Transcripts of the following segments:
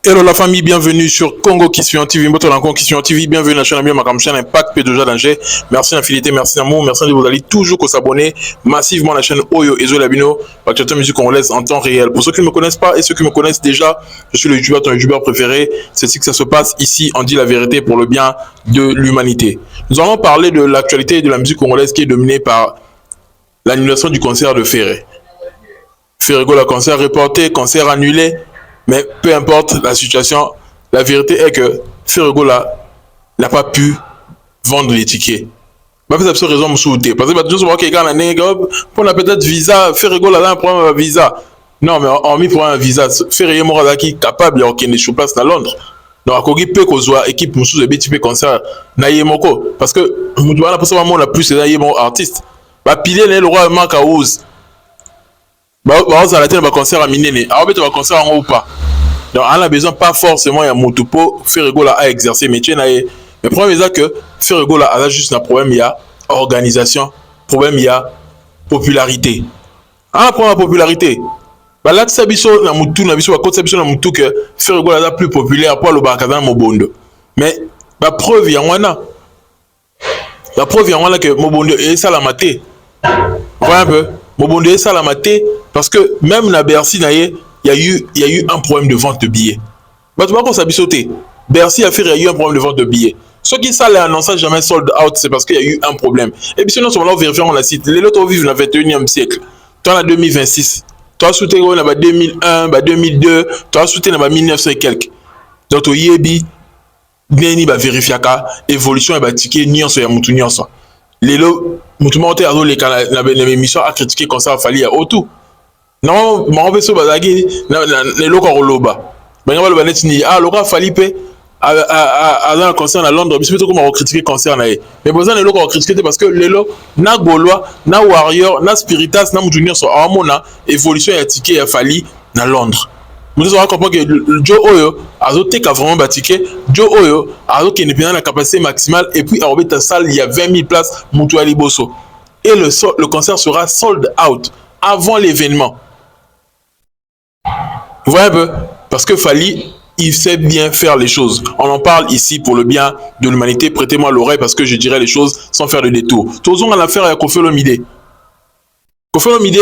Hello la famille, bienvenue sur Congo qui suit en TV, Congo qui suit en TV, bienvenue à la chaîne ma chaîne Impact P2J danger. Merci d'infidélité, merci d'amour, merci de vous aller toujours s'abonner massivement à la chaîne Oyo Ezo Labino, l'actualité musique congolaise en temps réel. Pour ceux qui ne me connaissent pas et ceux qui me connaissent déjà, je suis le youtubeur, ton youtubeur préféré. C'est ici que ça se passe, ici on dit la vérité pour le bien de l'humanité. Nous allons parler de l'actualité de la musique congolaise qui est dominée par l'annulation du concert de Ferré. Ferrego, le concert reporté, concert annulé. Mais peu importe la situation, la vérité est que Ferrego n'a pas pu vendre les tickets. Bah, c'est absolument raison, monsieur. Parce que tout le monde qui est pour la peut-être visa, Ferrego là, prend un visa. Non, mais on mis pour un visa. Ferrego Morala qui est capable de gagner sur place à Londres. Donc, à côté peut qu'on soit équipe monsieur de BTP concert Nayemoko. Parce que nous devons pour ça la plus c'est Nayemoko artiste. Bah, pilier le roi manque à Ouz. Bah, on a la tête concert à Minene. Alors, on va concert en haut ou pas. Donc, on a besoin pas forcément de Motupo, Ferrego à exercer métier. Mais le problème est que Ferrego a juste un problème, il y a organisation, problème, il y a popularité. Un problème de popularité. Bah là, tu biso na mutu na biso côté biso na mutu que Ferrego est plus populaire pour le Bakazan Mobondo. Mais la preuve il y a wana. La preuve il y a wana que Mobondo est salamaté. Voilà un peu. Mobondo est salamaté parce que même na Bercy il y a eu un problème de vente de billets. Bah, tu vois qu'on s'habille sauté. Bercy a fait, il y a eu un problème de vente de billets. Ceux qui ça les annoncent jamais sold out, c'est parce qu'il y a eu un problème. Et puis sinon, on va vérifier, on la cite. Les lots vivent dans le 21e siècle. Toi, en 2026. Toi, soutenu dans 2001, 2002. Toi, soutenu dans 1900 et quelques. Donc, au Yebi, Neni va vérifier ka évolution et va ticket nyonso ya mutu nyonso. Les lots, mutu monté à l'émission a critiqué comme ça, il fallait à autour. Non, mais on peut se baser les locaux au loba. Mais on va le bannir ni ah local Falipe à un concert à Londres. Mais c'est plutôt comme on critiquer concert là. Mais besoin les locaux critiquer parce que les locaux na Gaulois, na Warrior, na Spiritas, na Moutounier sont en mona évolution et ticket à Fali na Londres. Nous devons comprendre que Joe Oyo a zoté qu'a vraiment bâtiqué. Joe Oyo a zoté qui n'est la capacité maximale et puis à Robert salle il y a 20 000 places Moutouali Bosso. Et le concert sera sold out avant l'événement. Vous voyez un peu? Parce que Fali, il sait bien faire les choses. On en parle ici pour le bien de l'humanité. Prêtez-moi l'oreille parce que je dirai les choses sans faire de détour. Toujours en affaire avec Koffi Olomide. Koffi Olomide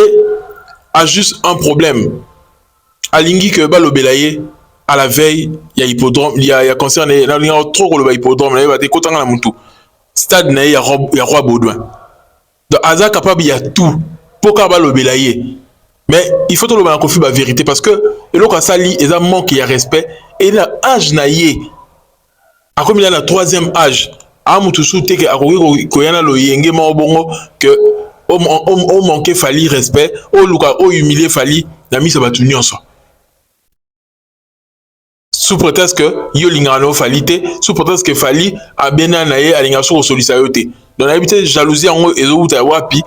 a juste un problème. Alingi que Balobelaye, à la veille, il y a hippodrome, il y a concert, il y a trop de hippodrome, il y a des côtés dans la moutou. Stade, il y a Roi Baudouin. Donc, Aza capable, il y a tout. Pourquoi Balobelaye? Mais il faut tout le monde confirmer la vérité parce que le cas sali et ça manque il y a respect et l'âge naïe à comme il y a le troisième âge à mutusu te que à koyana lo yenge ma bongo que au manquer fali respect au luka au humilier fali na mi ça va tout nyonso sous prétexte que yo lingano falite sous prétexte que fali a bena naïe a lingaso au solidarité donc l'habitude jalousie en ezo uta wapi.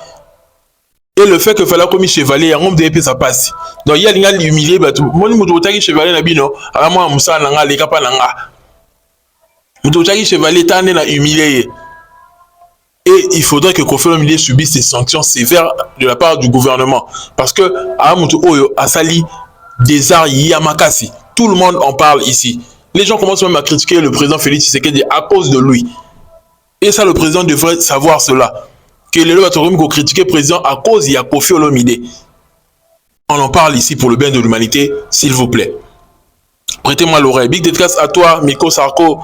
Et le fait que fallait commis chevalier, on me ça passe. Donc il y a l'ingénieur humilié, bah tout. Moi, nous devons chevalier na bino. Alors moi, Moussa nanga, les capas nanga. Nous devons chevalier, t'en es na humilié. Et il faudrait que Koffi Olomide subisse des sanctions sévères de la part du gouvernement, parce que à Moutou Oyo, à Sali, des arts Yamakasi. Tout le monde en parle ici. Les gens commencent même à critiquer le président Félix Tshisekedi à cause de lui. Et ça, le président devrait savoir cela. Que les lois ont critiqué le président à cause de Koffi Olomide. On en parle ici pour le bien de l'humanité, s'il vous plaît. Prêtez-moi l'oreille. Big dédicace à toi, Miko Sarko,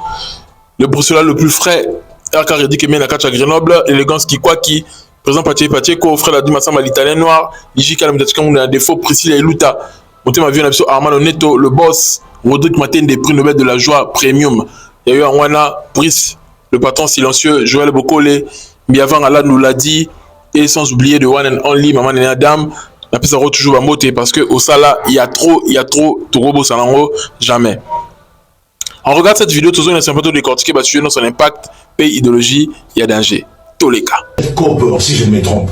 le Bruxelles le plus frais. Arcadi Kemen à Grenoble, élégance qui, président Pacheco, frère la Dimassamba, l'italien noir, Iji Kalam de défaut, Priscilla Eluta, monté ma vie en Armando Neto, le boss, Rodrigue Matin des prix Nobel de la joie premium. Il y a eu Anwana, Brice, le patron silencieux, Joël Bokole, Biavang Allah nous l'a dit, et sans oublier de One and Only, Maman et Adam, la piste toujours à moter parce que au Sala, il y a trop, tout robot Salango, jamais. On regarde cette vidéo, toujours une simple de décortiquer, bah, sur son impact, pays, idéologie, il y a danger. Tous les cas. Si je me trompe,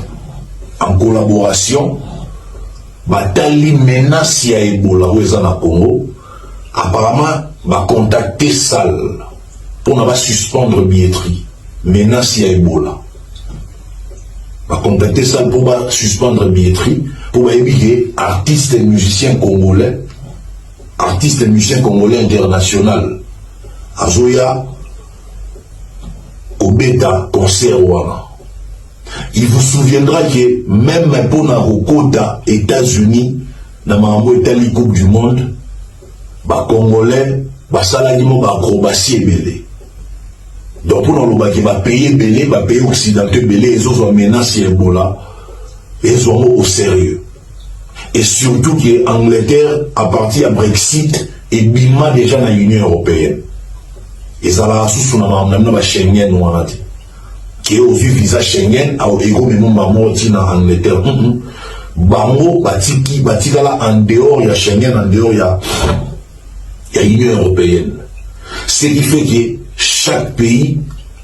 en collaboration, Batali menace à Ebola, où est en Congo, apparemment, va contacter Sal pour ne pas suspendre billetterie. Menace à Ebola. Va contacter ça pour suspendre la billetterie, pour éviter artistes et musiciens congolais artiste et musicien congolais international. Azoya Obeta concert wana. Il vous souviendra que même pour la Rokota États-Unis, dans la Coupe du Monde, les Congolais, les Saladimo, les acrobaties belé. Donc pour nous, les pays belé, les pays occidentaux belé, ils ont menacé Ebola, ils ont au sérieux. Et surtout que l'Angleterre, à partir du Brexit, est bima déjà dans l'Union européenne. Ils ont sous la Schengen qui ont vu visa Schengen à ego même mamoti en Angleterre. Bango batika là en dehors il y a Schengen, en dehors il y a l'Union européenne. Ce qui fait que chaque pays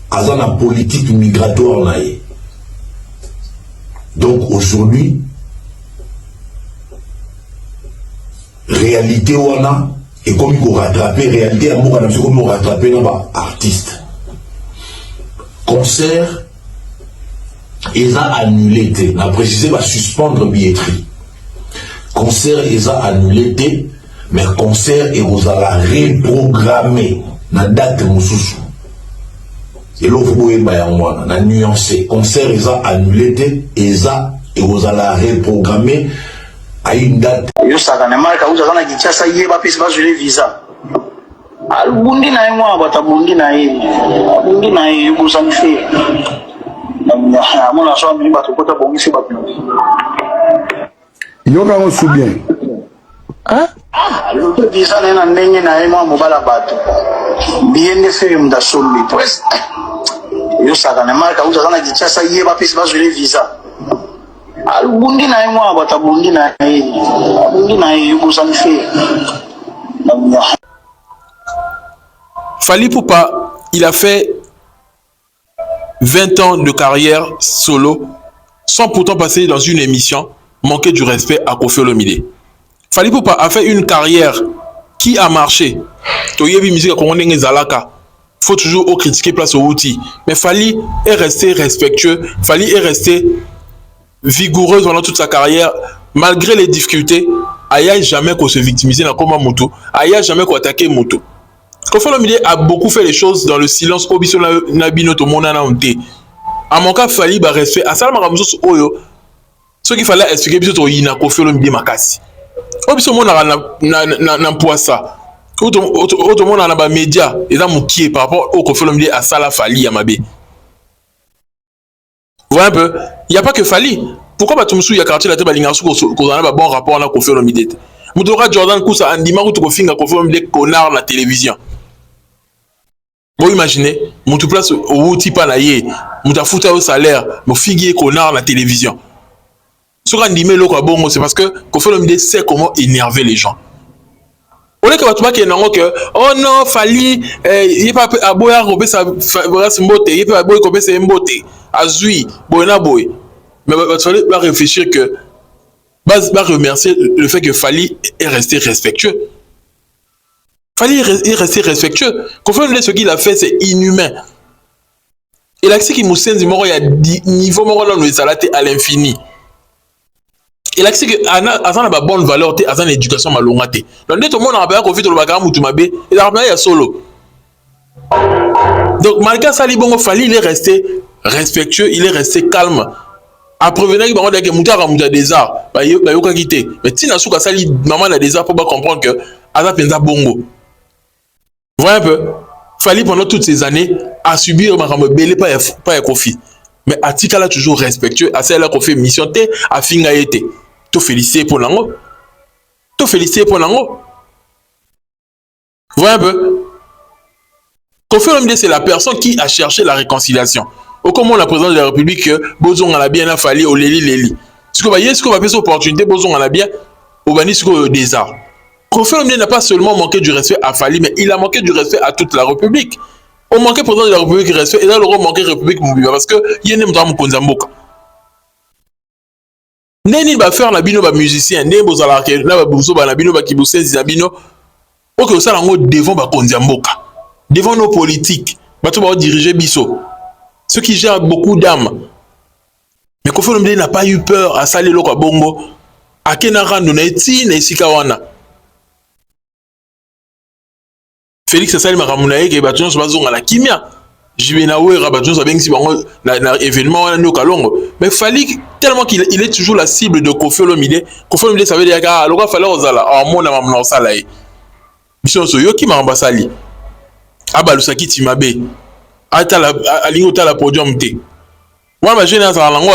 a une politique migratoire. Donc aujourd'hui, réalité wana et comme il rattraper réalité amour comme il rattraper dans artiste concert ils ont annulé n'a précisé va suspendre billetterie concert ils ont annulé mais concert et vous allez reprogrammer na date mususu et là vous pouvez na nuancer concert ils ont annulé ils ont et vous allez reprogrammer à une date. Yo sakane marka uza kana kichasa yeba pesi bazule visa. Alubundi na yemwa batabundi na yeye. Bundi na yeye yuko sanfe. Na mona so mbi batukota bongisi bapi. Yo ka ngosu bien. Hein? Alubundi visa na ndenge na yemwa mobala batu. Biende fe mda sombi pues. Yo sakane marka uza kana kichasa yeba pesi bazule visa. Alubundi na yemwa batabundi na yeye. Bundi na yeye yuko sanfe. Fally Ipupa, il a fait 20 ans de carrière solo sans pourtant passer dans une émission manquer du respect à Koffi Olomide. Fally Ipupa a fait une carrière qui a marché. Toyebi musique congolaise Zalaka. Faut toujours critiquer place au outil. Mais Fally est resté respectueux. Fally est resté vigoureux pendant toute sa carrière malgré les difficultés. Aya jamais qu'on se victimisait dans comme moto. Aya jamais qu'on attaquait moto. Koffi Olomide a beaucoup fait les choses dans le silence. Obiso Nabino to mona na onte. À mon cas, Fally ba respect. À ça la maramuso oyo. Ce qu'il fallait expliquer biso to yina Koffi Olomide makasi. Obiso mona na poissa. Autre monde na ba média et dans mon qui par rapport au Koffi Olomide à ça la Fally à Mabé. Vous voyez un peu, il n'y a pas que Fally. Pourquoi bah tu me souviens il y a quartier la tête balingasu qu'on a un bon rapport à Koffi Olomide. Moudora Jordan Kousa Andima ou Tokofinga Koffi Olomide connard la télévision. Vous imaginez, mon tout place au outil panaye, mon ta foutu au salaire, mon figuier connard la télévision. Ce qu'on dit mais le bongo c'est parce que Koffi Olomide sait comment énerver les gens. On est comme tu m'as que oh non Fally il est pas à boya robé ça brasse mbote, il est pas à boya robé c'est mbote, azui boyna boy. Mais il fallait réfléchir que va remercier le fait que Fally est resté respectueux. Fally est resté respectueux. Koffi Olomide ce qu'il a fait c'est inhumain. Et là c'est qu'il m'a dit il y a niveau moro dans le salate à l'infini. Et là c'est que azana ba bonne valeur te azana éducation malonga te. Donc tout le monde a pas Koffi to bakara mutu mabe et là il y a solo. Donc malgré ça libongo Fally il est resté respectueux, il est resté calme. Après venir il m'a dit que mutara muta des arts ba yoka kité. Mais tina suka sali maman a des arts pour pas comprendre que aza penza bongo. Vous voyez un peu, Fally pendant toutes ces années a subi un belé pas Koffi. Mais Atikala toujours respectueux, à celle qu'on fait mission T, à finga été. Tout félicité pour l'ango. Tout félicité pour l'ango. Vous voyez un peu, Koffi Olomide c'est la personne qui a cherché la réconciliation. Au comment la présidente de la République, Bozon en a bien Fally au Leli. Ce qu'on va dire, ce qu'on va faire cette opportunité, Bozon en a bien au bani ce des arts. Koffi Olomide n'a pas seulement manqué du respect à Fally, mais il a manqué du respect à toute la République. On manquait président de la République respect et là on manquait République Moubiba parce que il y a même dans mon konzamboka. Neni va faire la bino ba musicien, ne bozala ke na ba buzo ba la bino ba kibusenzi na bino. OK, ça lango devant ba konzamboka. Devant nos politiques, bato ba diriger biso. Ceux qui gèrent beaucoup d'âmes. Mais Koffi Olomide n'a pas eu peur à saler loko bongo. Akena randu na eti na esika wana. Félix asali makambo na ye ke bato nyonso bazonga na kimia jibe na wera bato nyonso abengisi bango na événement wana ndoka longo mais Fally tellement qu'il est toujours la cible de Koffi Olomide. Koffi Olomide ça veut dire que loka fallait ozala amona mamna osala ye biso nyonso yoki makambo asali abalusaki timabe atala alingo tala podium te wana bajeune azala nango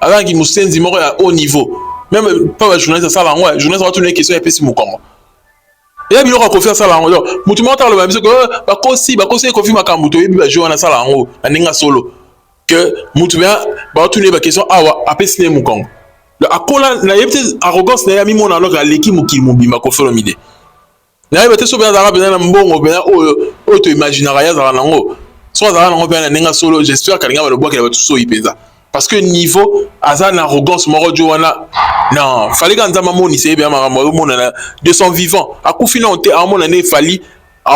azalaki mosenzi moko ya haut niveau même pas bajournaliste asala yango journaliste batuna ye question epesi mokongo eya biloko akofi asala yango donc motu moko taloba biso ke bakosi ekofi makambo toyebi bajeu wana asala yango na ndenge ya solo ke motu mpe batuna ye baquestion awa apesi ne mokongo akola nayebi te arrogance na ye amimona alors aleki mokili mobimba Koffi Olomide nayebi te so mpe azalaka mpenza na mbongo mpenza oyo toimaginaka ye azalaka nango so azalaka nango mpenza na ndenge ya solo j'espère kalinga balobwakela bato soyi mpenza parce que niveau aza na arrogance moko jo wana non fallait que nzamba moni c'est bien makambo mona de son vivant akufi na onte amona ne Fally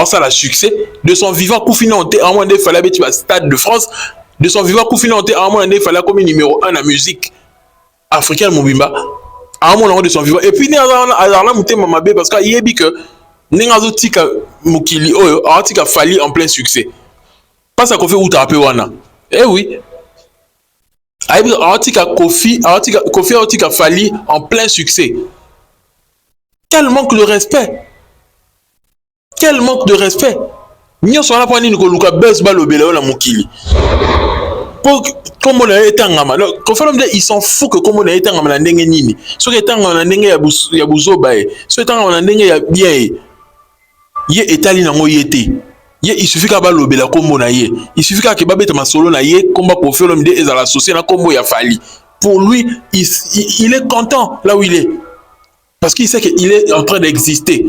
ça la succès de son vivant akufi na onte amona ne Fally beti ba stade de France de son vivant akufi na onte amona ne Fally comme numéro 1 na musique africaine mobimba amona de son vivant et puis ne azala mutema mabe parce que yebi que ninga zo tika mukili oyo atika Fally en plein succès pas ça qu'on fait ou taper wana eh oui Koffi a Fally en plein succès. Quel manque de respect! Quel manque de respect! Nous sommes là pour nous dire que buzz balobele na mukili. Pour comme on a été en gama. Koffi Olomide il s'en fout que comme on a été en gama na ndenge nini. So que tant on a ndenge ya buzo bae. So tant on a ndenge ya bien. Ye etali nango yete. Il suffit qu'à balobela kombo na ye. Il suffit qu'à babeta masolo na ye komba Koffi Olomide ezala associé na kombo ya Fally. Pour lui, il est content là où il est. Parce qu'il sait qu'il est en train d'exister.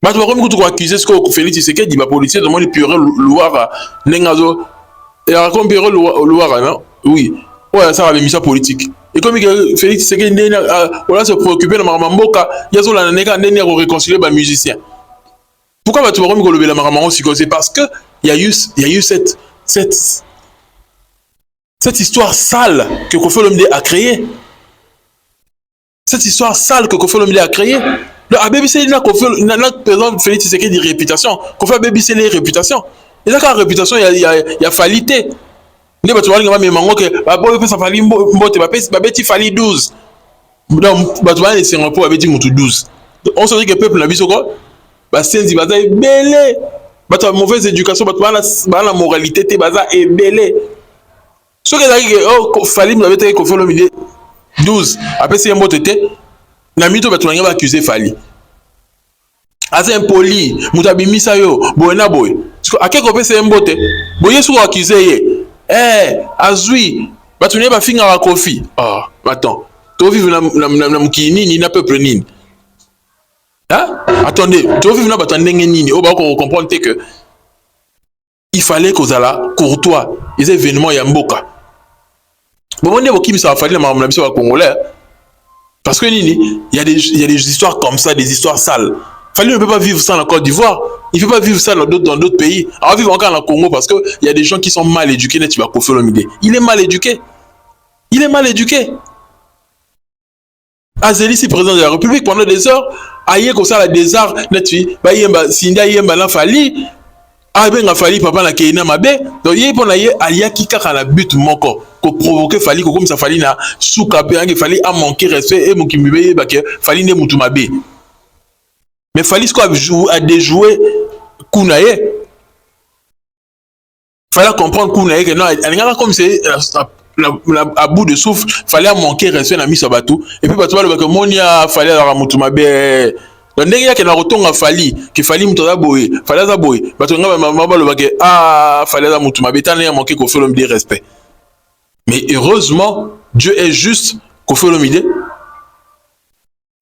Mais tu vas comme tu accuser ce que Félix Tshisekedi dit ba policier de monde pure Louara nengazo et raconte pure Louara non? Oui. Ouais, ça va l'émission politique. Et comme Félix Tshisekedi on se préoccuper de Mamboka, yazo la neka ndene ko réconcilier ba musicien. Pourquoi tu vas me lever la maman aussi? C'est parce que il y a eu cette histoire sale que Koffi Olomide a créée. Cette histoire sale que Koffi Olomide a créée. Le ABC n'a présent Félix Tshisekedi de réputation. Koffi ABC les réputation. Et là quand réputation il y a Falité. Ne ba tu vas ngama memango que ba bo pesa Fally mbote ba beti Fally 12. Donc ba tu vas laisser un peu avec mutu 12. On se dit que peuple na biso ko basenzi baza ebele bato mauvaise éducation bato bana moralité te baza ebele soki ezalaki ke Fally mu abetaki Koffi Olomide 12 apesi ye mbote te na mito bato nange baaccuser Fally aza impoli moto abimisa yo boye na boye ake kopesa ye mbote boye soki oaccuse ye azwi bato naye bafingaka Koffi attends tovivre na mokili nini na peuple nini. Hein? Attendez, tu veux venir battre nini? On va comprendre que il fallait qu'on ala courtois. Les événements yamboka. Bon, on est au Kim ça va falloir ma mission congolais. Parce que nini, il y a des histoires comme ça, des histoires sales. Fally ne peut pas vivre ça en Côte d'Ivoire. Il ne peut pas vivre ça dans d'autres pays. On va vivre encore en Congo parce que il y a des gens qui sont mal éduqués. Tu vas Koffi Olomide. Il est mal éduqué. Il est mal éduqué. Azeli, c'est président de la République pendant des heures. Aïe comme ça la désart netui ba yemba sinda yemba na Fally abenga Fally papa na keina mabe donc yé pona yé aliaki kaka na but moko ko provoquer Fally ko comme ça Fally na souka pe ange Fally a manqué respect et mokimibe ba ke Fally ne mutu mabe mais Fally ko a déjoué kunaye fallait comprendre kunaye que non alingaka comme c'est à bout de souffle, fallait manquer respect na miso batou et puis batou ba que monia fallait la mutu mabe donc ndenge yake na rotonga Fally que Fally mutu za boye fallait za boye batou nga mama ba que fallait la mutu mabe tane manquer Koffi Olomide respect mais heureusement Dieu est juste Koffi Olomide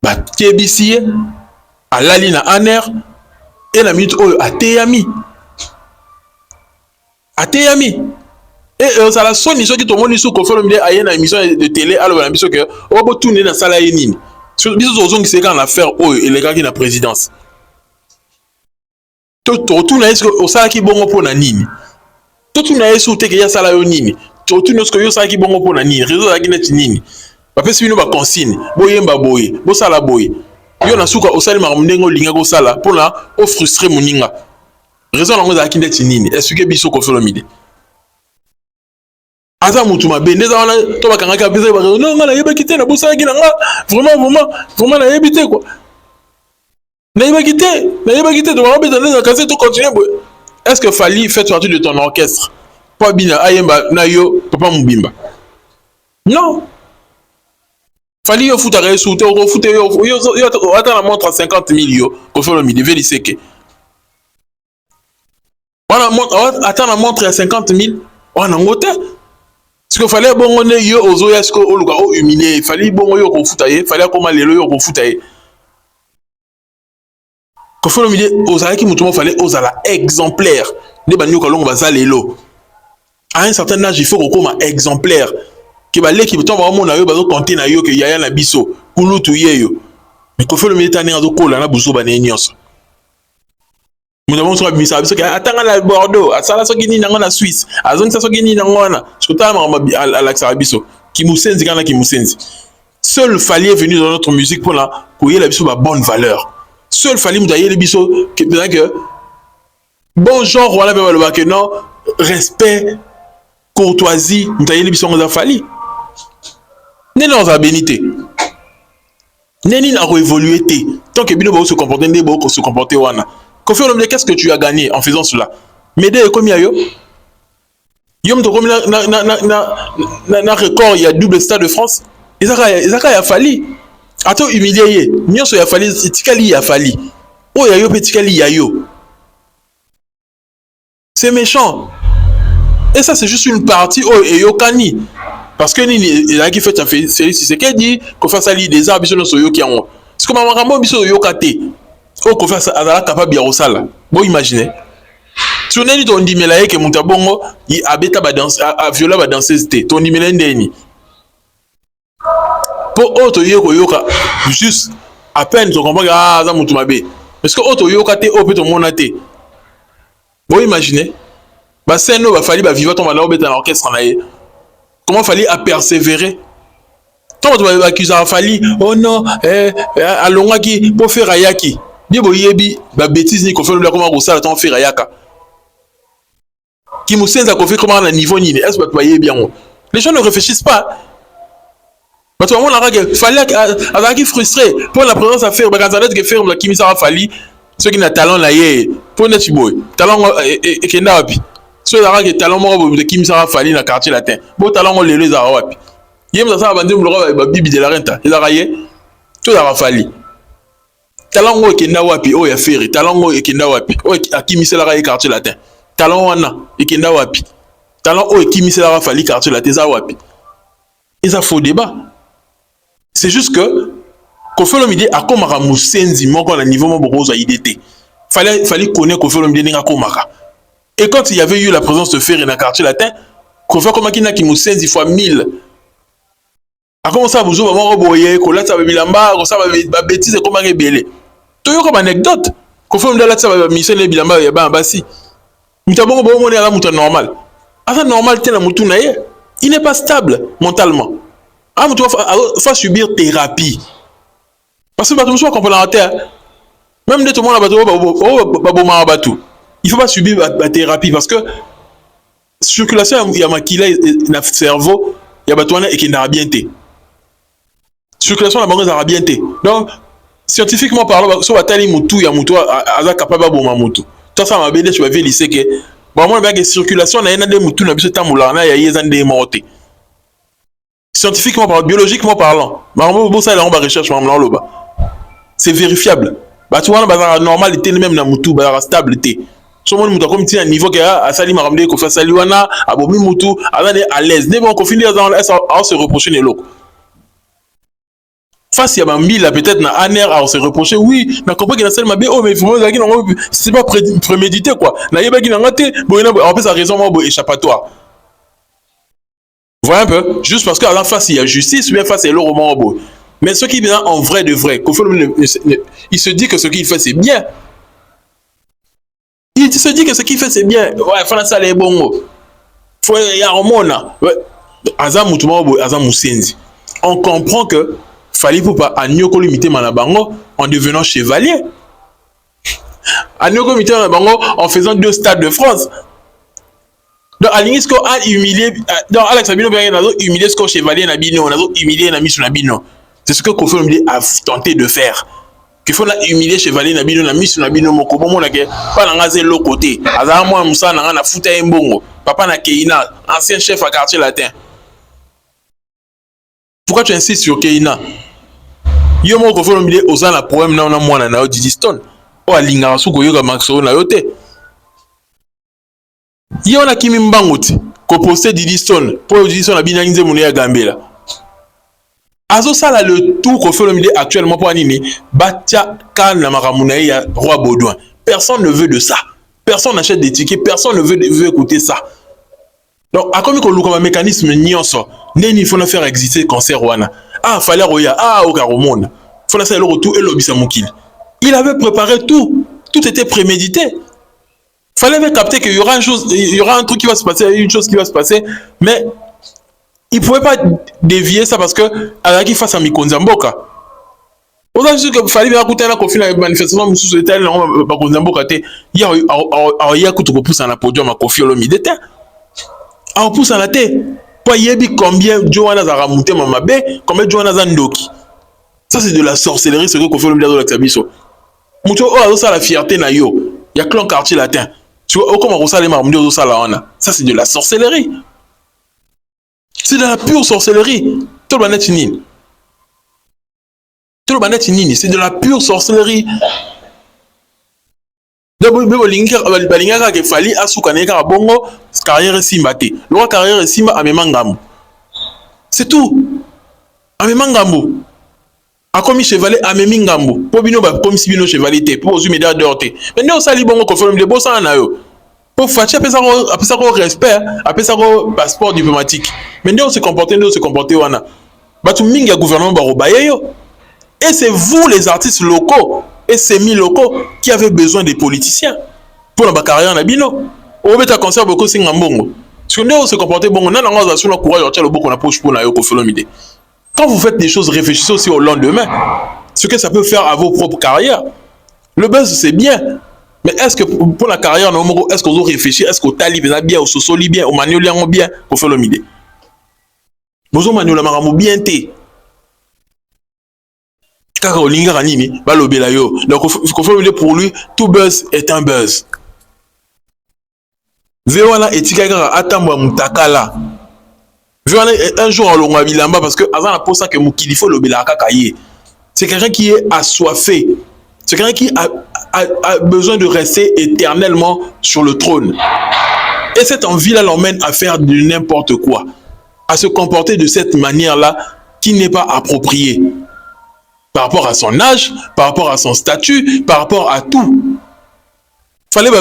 ba kebisi alali na aner et la minute oyo ateyami et ça la sonne qui tout le monde sous Koffi Olomide a une émission de télé alors la mission que on peut tourner dans sala yenini sur biso zozong qui c'est quand l'affaire oyo et les gars qui na présidence to tourner est-ce que au sala ki bongo pona nini to tourner est-ce que te ya sala yo nini to tourner est-ce que yo sala ki bongo pona nini réseau la ki net nini ba pesi bino ba consigne boyemba boye bo sala boye yo na suka osali makamndengo linga ko sala pour la o frustrer moninga raison lango za kinde tinini expliquer biso Koffi Olomide aza mutu mabe ndeza wana to bakanga ka biso non nga na yeba kité na bosa ki na nga vraiment na yebi te quoi na yeba kité to ba beta na kasi to continuer. Est-ce que Fally fait partie de ton orchestre pas bina ayemba na yo papa mubimba non Fally yo futa ka sou te ko futa yo ata na montre 50 000 yo Koffi Olomide veli seke wana ata na montre 50 000 wana ngote parce que Fally bongo ne yo ozo ya sko oluka o humilier Fally bongo yo ko futa ye Fally akoma lelo yo ko futa ye Koffi Olomide ozalaki mutu mo Fally ozala exemplaire ne banyo ka longo baza lelo à un certain âge il faut qu'on soit exemplaire que balé qui tombe vraiment na yo bazo compter na yo que yaya na biso kulutu yeyo mais Koffi Olomide tani azo kola na buso bana nyonso nous avons sur bimisa biso que atanga na Bordeaux asala so gini nango na Suisse azon so gini nango na skota à l'accès biso ki musenzi kana ki musenzi seul Fally est venu dans notre musique pour la koyer la biso ba bonne valeur seul Fally mutaye le biso que bon genre voilà que non respect courtoisie mutaye le biso ngoza Fally neni on a bénité neni n'a évolué tant que bino ba se comporter ndé ba se comporter wana Koffi Olomide qu'est-ce que tu as gagné en faisant cela m'aider comme yo yo mto comme na record il y a double stade de France ezaka ya Fally ato humilier nyonso ya Fally tikali ya Fally o ya yo petikali ya yo c'est méchant et ça c'est juste une partie oh et yo kani parce que il a qui fait ça fait c'est ce qu'il dit qu'on fasse ali des arbres biso no so yo ki ango parce que mama rambo biso yo kate o qu'on fasse azala capable ya osala bon imaginer tu neni to ndimela yeke muta bongo i abeta ba danse a viola ba danseuse te to ndimela ndeni pour autre yoko yoka juste à peine tu comprends ah za mutu mabe parce que autre yoka te o peut to mona te bon imaginer ba scène ba Fally ba vivre ton malheur beta dans l'orchestre na ye comment Fally a persévéré tant tu vas accuser Fally oh non alonga ki pour faire ayaki bibo yebi ba bêtise ni Koffi Olomide comment ko sala ton faire ayaka qui musenza Koffi comment na niveau ni est-ce que tu vas yebi bien les gens ne réfléchissent pas parce que on a que Fally a frustré pour la présence à faire ba quand que faire la kimisa Fally ceux qui n'a talent là yé pour net boy talent et kenda wapi ceux là qui talent mo de kimisa Fally na quartier latin bon talent on les a wapi yem ça bandi mo ba bibi de la renta il a rayé tout a Fally talent o kenda wapi o ya faire talent o kenda wapi o akimisa la quartier latin talent wana e kenda wapi talent o kimisa la Fally quartier latin za wapi et ça faux débat c'est juste que Koffi Olomide a komaka musenzi moko na niveau mo boko za idée fallait connaître Koffi Olomide ninga komaka et quand il y avait eu la présence de Ferré dans quartier latin Koffi komaki na ki musenzi fois 1000 a commencé à bouger ba boye ko latsa ba bilamba ko sa ba bêtise ko ma rebelle to yo comme anecdote Koffi Olomide latsa ba mission le bilamba ya ba basi mutabongo bo moni ala muta normal asa normal tena mutu na ye il n'est pas stable mentalement ah mutu fa subir thérapie parce que bateau soit complémentaire même de tout le monde a bateau il faut pas subir la thérapie parce que circulation il y a makila na cerveau il y a bateau et qui n'a bien été circulation la banque n'a bien été donc scientifiquement parlant so batali mutu ya mutu aza capable boma mutu tout ça m'a bien tu vas vérifier que bon moi bien que circulation na ena de mutu na biso tamula na ya yezande morte scientifiquement parlant biologiquement parlant marmo ça là on va recherche marmo loba c'est vérifiable bah tu vois na normalité même na mutu ba stabilité so mon mutu comme un niveau que a sali maramde ko fa sali wana abomi mutu azane à l'aise ne bon ko finir dans à se reprocher les locaux face ya bambila peut-être na aner à se reprocher oui na comprendre que na sel mabe oh mais vraiment c'est pas prémédité quoi na yeba ki na ngate bon en fait ça raison mo échappatoire voilà un peu juste parce que à la face il y a justice ou bien face il y a le roman beau. Mais ce qui vient en vrai de vrai, il se dit que ce qu'il fait c'est bien. Il se dit que ce qu'il fait c'est bien. Ouais, faut ça les bons. Faut y a hormona. Ouais. On comprend que fallait pour pas anyoko limiter manabango en devenant chevalier. Anyoko limiter manabango en faisant 2 stades de France. Donc Alingisco a humilié, donc Alex Abino bien humilié ce que chevalier Nabino, on a humilié Namisu Nabino. C'est ce que Kofi Olomide a tenté de faire. Qu'il faut humilier chevalier Nabino, Namisu Nabino, Mokobo, Monake, pas dans l'autre côté. Azara moi Moussa, n'a na fouta Mbongo, papa na Keina, ancien chef à quartier latin. Pourquoi tu insistes sur Keina? Yo mo Kofi Olomide osa na problème na mwana na Didi Stone. O alinga su ko yoga maxo na yote. Yo na kimi mbangoti ko poster Didi Stone pour Didi Stone abina nze mune ya Gambela. Azo sala le tout Kofi Olomide actuellement pour anini batia kan na makamuna ya roi Baudouin. Personne ne veut de ça. Personne n'achète des tickets, personne ne veut écouter ça. Donc a comme ko luka mécanisme nyonso, neni faut faire exister cancer wana. Ah fallait roya, ah au monde. Faut faire le retour et l'obisa mokil. Il avait préparé tout. Tout était prémédité. Fallait capter qu'il y aura une chose, il y aura un truc qui va se passer, une chose qui va se passer, mais il ne pouvait pas dévier ça parce que Araki face à Mikonzamboka. On a dit que fallait bien écouter la conflit avec manifestation de sous état non Mikonzamboka té il y a écoute ko pousse na podium à Kofi Olomide té. A pousse na té. Pas yebi combien Johanna za ramonté mamabe, combien Johanna za ndoki. Ça c'est de la sorcellerie ce que Kofi Olomide a dans biso. Muto o ça la fierté na yo. Il y a clan quartier latin. Tu vois, comment on s'allume à ça c'est de la sorcellerie. C'est de la pure sorcellerie. Tout le monde nini. Tout le monde nini. C'est de la pure sorcellerie. D'abord, balinga ke fali asukane ka bongo carrière simbate. Le carrière simba amemangamu. C'est tout. Amemangamu. A commis chevalier a même ngambo pour bino ba comme si bino chevalier té pour osu médaille d'or té mais non sali bongo ko forme de bossa na yo pour facher apesa ko respect apesa ko passeport diplomatique mais non se comporter wana batu mingi ya gouvernement ba robaye yo et c'est vous les artistes locaux et semi-locaux qui avez besoin des politiciens pour la carrière na bino o beta concert beaucoup singa mbongo parce que non se comporter bongo na nga za suna courage ya beaucoup na poche pour na yo ko Olomide. Quand vous faites des choses, réfléchissez aussi au lendemain. Ce que ça peut faire à vos propres carrières. Le buzz, c'est bien. Mais est-ce que pour la carrière, est-ce qu'on doit réfléchir? Est-ce qu'on talibé bien, au sosoli bien, au manuel bien, au fait Olomide? Nous avons manuel bien té. Car au linga ranini, balobela yo. Donc, pour lui, tout buzz est un buzz. Veola etikaka atambwa mutakala. Un jour en longue bilamba parce que avant la pose que Moukili faut le bilaka kaye. C'est quelqu'un qui est assoiffé. C'est quelqu'un qui a besoin de rester éternellement sur le trône. Et cette envie-là l'emmène à faire de n'importe quoi. À se comporter de cette manière-là qui n'est pas appropriée. Par rapport à son âge, par rapport à son statut, par rapport à tout. Fallait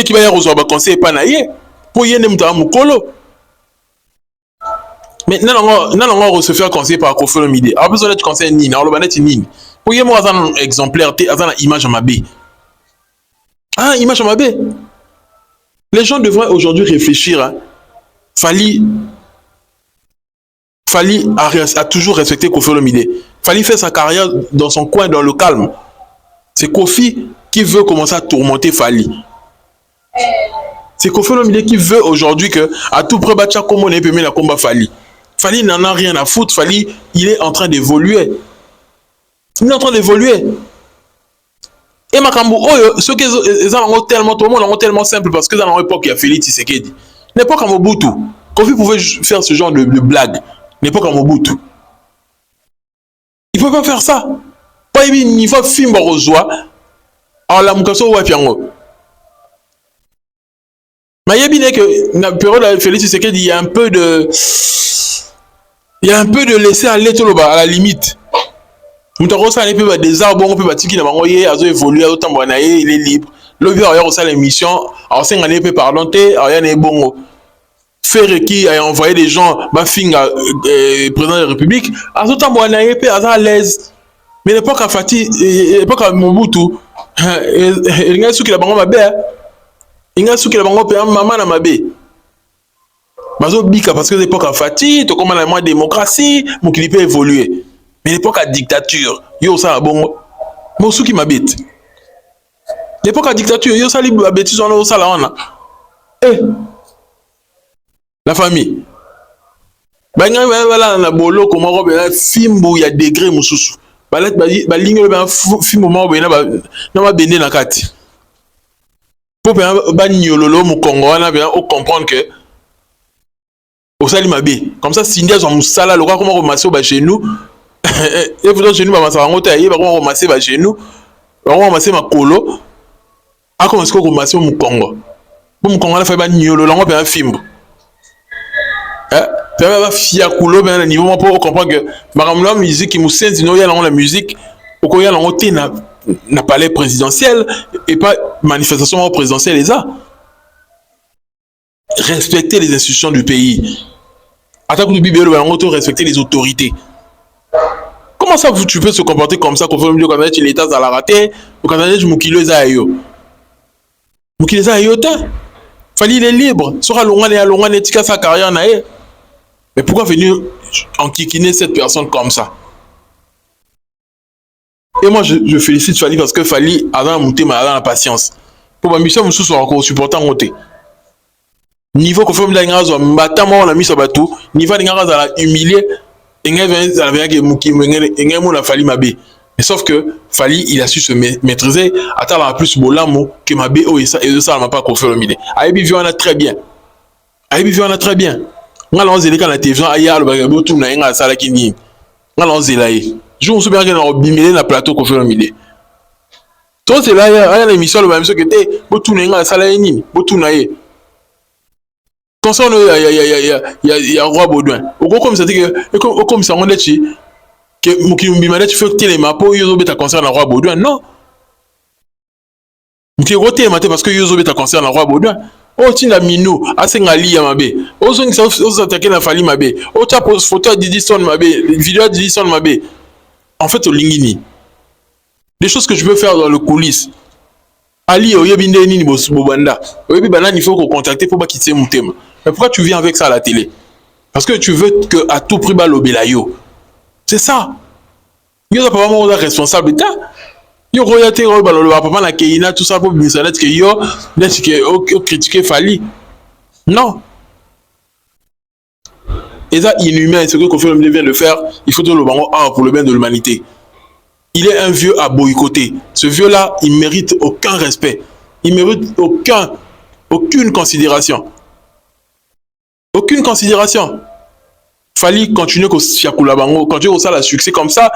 qui va y avoir un conseil panaye pour y aller à Moukolo. Mais non, on va se faire conseiller par Kofi Olomide. Alors, besoin d'être conseiller Nini, on va être Nini. Pour y avoir un exemplaire, un image à ma baie. Ah, image à ma baie. Les gens devraient aujourd'hui réfléchir. Hein. Fallait à toujours respecter Kofi Olomide. Fallait faire sa carrière dans son coin, dans le calme. C'est Kofi qui veut commencer à tourmenter Fali. C'est Kofi Olomide qui veut aujourd'hui que à tout près, Bacha comme on est permis la combat Fali. Fali n'en a rien à foutre. Fali, il est en train d'évoluer. Il est en train d'évoluer. Et Makambo, ceux qui ont tellement, tout le monde ont tellement simple parce que dans l'époque, il y a Félix Tshisekedi. L'époque à Mobutu, Kofi pouvait faire ce genre de blague. L'époque à Mobutu. Il ne peut pas faire ça. Pas il niveau film Rosoa. Alors la Mukaso ou Piango. Mais il y a bien que dans la période de Félix Tshisekedi, il y a un peu de laisser aller tout à la limite. Mutarosa n'est plus des arbres, on peut bâtir dans mangoyer, azo évoluer, autant il est libre. Le vieux a reçu l'émission, alors 5 années peut pardon, rien n'est bon. Faire qui a envoyé des gens, Bafinga, président de la République, azo tamboanaye peut à l'aise. Mais l'époque à Fati, l'époque à Mobutu, il y a ceux qui la bango ma belle. Il y a ceux qui la bango pe maman na ma belle. Bazo bika parce que l'époque à Fati, to comme la moins démocratie, mon qui peut évoluer. Mais l'époque à dictature, yo ça bon, mosu qui m'habite. L'époque à dictature, yo ça libre bêtise on a ça là on a. Eh, la famille. Banga voilà na bolo comment robe fimbu ya degré mususu. Balet ba ligne ba fimbu mo be na ba bende na kati. Pour ba nyololo mu Congo wana bien au comprendre que au sali mabe. Comme ça Cindy a son musala le comment ramasser ba chez nous. Et pourtant chez nous ba masaka ngota yi ba comment ramasser ba chez nous. Ba ramasser makolo. A comment est-ce qu'on ramasser mu Congo. Pour mu Congo na fa ba nyololo ngo bien fimbu. Tu vas fier coulo ben niveau pour comprendre que la musique qui nous sent sinon il y a la musique au y a n'a palais présidentiel et pas manifestation présidentielle les a respecter les institutions du pays attaque du bible respecter les autorités. Comment ça tu peux se comporter comme ça qu'on fait mieux quand l'état à la raté ou quand tu mukilo za yo mukilo za yo ta fallait il est libre sera longa netika sa carrière na. Mais pourquoi venir enquiquiner cette personne comme ça? Et moi, je félicite Fali parce que Fali a monté la patience. Pour ma mission, je suis encore supportant monter. Niveau qu'on fait de la grâce, on a mis sur bateau. Niveau de la grâce, on a humilié. Mais sauf que Fali, il a su se maîtriser. Attends, la plus beau l'amour que ma B.O. et ça m'a pas conféré au milieu. Aïbi vit on a très bien. Aïbi vit on a très bien. Nga la onzeli kana télévision aya le bagabo tout na nga sala kini nga la onzela yi je me souviens que na bimele na plateau ko faire midi to c'est là aya na émission le même ce que té bo tout na nga sala nini bo tout na ye concerne ya roi Baudouin oko comme ça que comme ça on est chi que mukimbi mala tu fais télé ma po yozo beta concerne roi Baudouin non muki roté maté parce que yozo beta concerne roi Baudouin. Oh tina mino asengali ya mabe ozongi sa attaquer na Fali mabe o ta pose photo Didi Son mabe vidéo Didi Son mabe en fait au lingini des choses que je peux faire dans le coulisses Ali oyebinde nini bobanda oyebi banani il faut qu'on contacter pour pas quitter mon thème. Mais pourquoi tu viens avec ça à la télé? Parce que tu veux que à tout prix balobela yo. C'est ça. Yo pas vraiment responsable ta. Yo royauté balolo papa na keina tout ça pour bisanet que yo n'est que critiquer Fali. Non. Et ça inhumain ce que Kofi vient de faire, il faut tout le bango pour le bien de l'humanité. Il est un vieux à boycotter. Ce vieux là, il mérite aucun respect. Il mérite aucune considération. Aucune considération. Fali continue ko fiakula bango, continue ko ça la succès comme ça.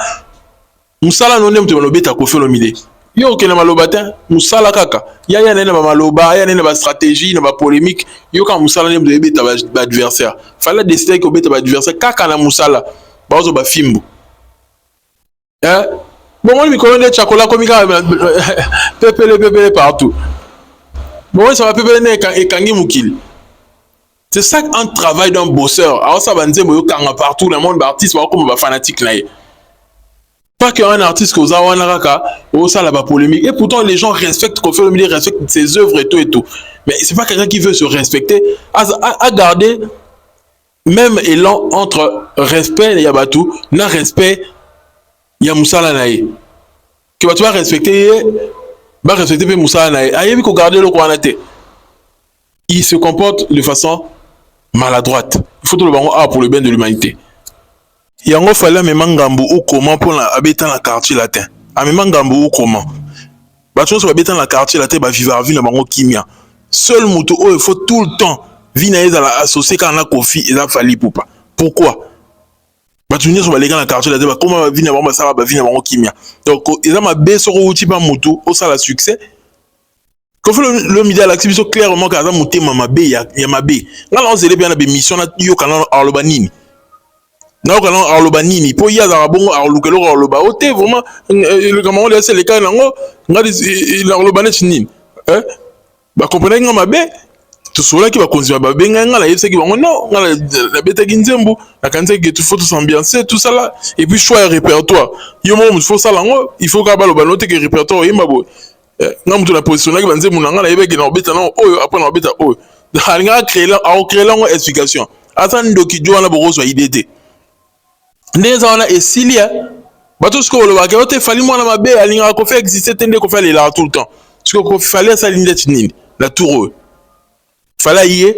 Musala no nem te maloba ta Kofi Olomide. Yo ke na maloba ta, musala kaka. Ya nene ba maloba, ya nene ba stratégie, na ba polémique. Yo ka musala nem de beta ba adversaire. Fala décider ko beta ba adversaire kaka na musala. Ba ozo ba fimbu. Bon moi mi colonne de chocolat comme ka pepele partout. Bon ça va pepele ne kangi mukil. C'est ça un travail d'un bosseur. Alors ça va nzembo yo kanga partout dans le monde artiste ba comme ba fanatique là. Pas qu'un artiste que ça la polémique et pourtant les gens respectent Kofi Olomide, respectent ses œuvres et tout mais c'est pas quelqu'un qui veut se respecter à garder même élan entre respect et Yabatu na respect ya Musala nae que tu vas respecter pe Musala nae ayebi ko garder le kwanate il se comporte de façon maladroite. Il faut tout le bango pour le bien de l'humanité. Yango fallait même ngambu ou comment pour habiter dans le quartier latin. A même ngambu ou comment. Bah tu vois habiter dans le quartier latin bah vivre vie na bango kimia. Seul muto il faut tout le temps vina dans la associer quand na Kofi et la Fali poupa. Pourquoi? Bah tu venir sur les gars dans le quartier latin bah comment vina bango ça bah vina bango kimia. Donc ils ont ma baisse sur outil pas muto au ça la succès. Kofi Olomide à l'activité clairement quand muté mama be ya mabe. Là on se bien na be mission na yo kana arlobanini. Non, quand on arloba nini, pour y a un bon arlokelo arloba, ote vraiment le comment on c'est les cas nango, il arloba net nini, bah comprenez nga mabe, tout cela qui va continuer bah benga nga la yese qui va non, la bête ginzembo, la kanze qui tout faut tout s'ambiancer tout ça là, et puis choix répertoire, yo mo il faut ça lango, il faut qu'à baloba noter que répertoire yemba bo, nga mutu la position là qui va nzembo nga la yebe qui na bête non, oh après na bête oh, nga créer là, explication, attends ndoki jo na boro so idée. ndeza wana esilia bato siko olobaka ote fali mwana mabe alingaka kofi exister te nde kofi alelaka tout le temps siko kofi fali asali ndeti nini na tour fali aye